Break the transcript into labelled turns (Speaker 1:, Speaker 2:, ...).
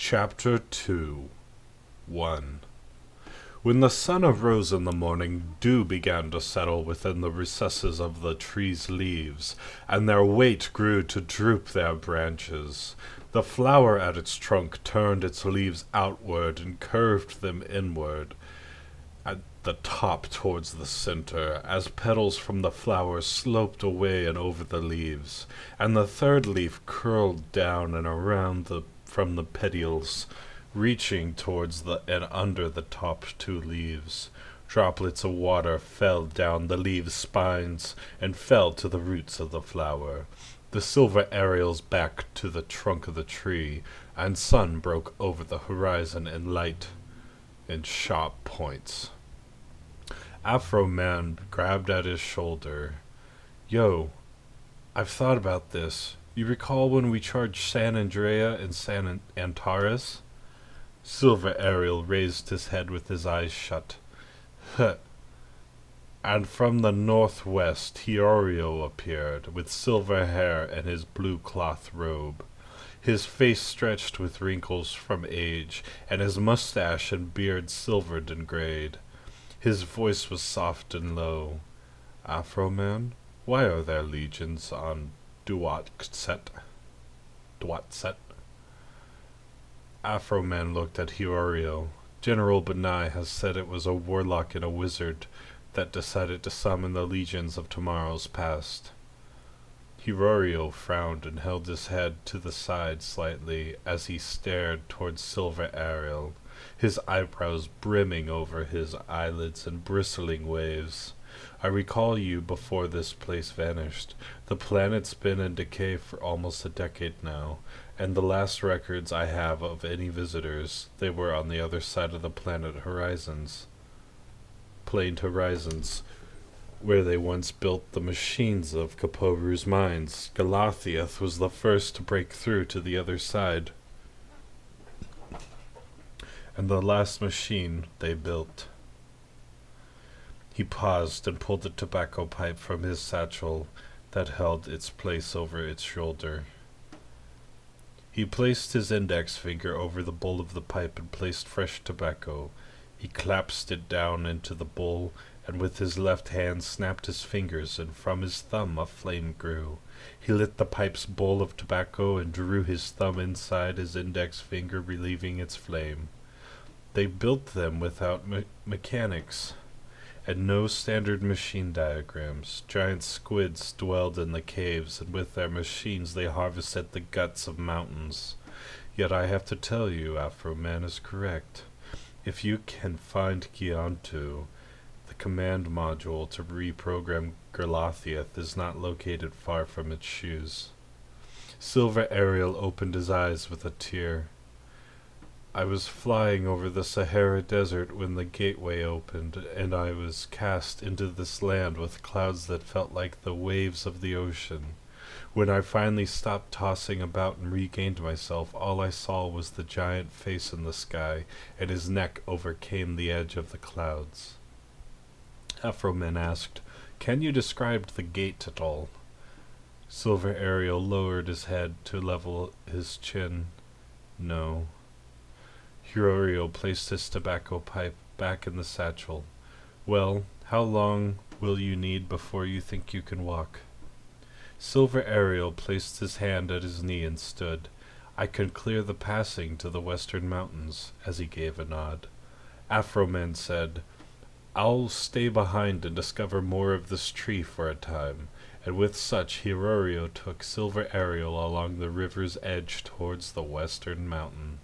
Speaker 1: Chapter 2 1. When the sun arose in the morning, dew began to settle within the recesses of the trees' leaves, and their weight grew to droop their branches. The flower at its trunk turned its leaves outward and curved them inward, at the top towards the center, as petals from the flower sloped away and over the leaves, and the third leaf curled down and around from the petioles, reaching towards and under the top two leaves. Droplets of water fell down the leaves' spines and fell to the roots of the flower. The silver aerials back to the trunk of the tree, and sun broke over the horizon in light and sharp points. Afro Man grabbed at his shoulder. Yo, I've thought about this. You recall when we charged San Andrea and San Antares? Silver Ariel raised his head with his eyes shut. Huh. And from the northwest Hiorio appeared, with silver hair and his blue cloth robe. His face stretched with wrinkles from age, and his mustache and beard silvered and grayed. His voice was soft and low. Afro-Man, why are there legions on Duatset? Afro-Man looked at Hiorio. General Benai has said it was a warlock and a wizard that decided to summon the legions of tomorrow's past. Hiorio frowned and held his head to the side slightly as he stared towards Silver Ariel, his eyebrows brimming over his eyelids in bristling waves. I recall you before this place vanished. The planet's been in decay for almost a decade now, and the last records I have of any visitors, they were on the other side of the planed horizons, where they once built the machines of Kaporu's mines. Galathiath was the first to break through to the other side, and the last machine they built. He paused and pulled the tobacco pipe from his satchel that held its place over its shoulder. He placed his index finger over the bowl of the pipe and placed fresh tobacco. He clasped it down into the bowl, and with his left hand snapped his fingers, and from his thumb a flame grew. He lit the pipe's bowl of tobacco and drew his thumb inside his index finger, relieving its flame. They built them without mechanics, and no standard machine diagrams. Giant squids dwelled in the caves, and with their machines they harvested the guts of mountains. Yet I have to tell you, Afro-Man is correct. If you can find Giantu, the command module to reprogram Galathiath is not located far from its shoes. Silver Ariel opened his eyes with a tear. I was flying over the Sahara Desert when the gateway opened, and I was cast into this land with clouds that felt like the waves of the ocean. When I finally stopped tossing about and regained myself, all I saw was the giant face in the sky, and his neck overcame the edge of the clouds. Afro-Man asked, "Can you describe the gate at all?" Silver Ariel lowered his head to level his chin. No. Hiorio placed his tobacco pipe back in the satchel. Well, how long will you need before you think you can walk? Silver Ariel placed his hand at his knee and stood. I can clear the passing to the western mountains, as he gave a nod. Afro-Man said, I'll stay behind and discover more of this tree for a time, and with such Hiorio took Silver Ariel along the river's edge towards the western mountain.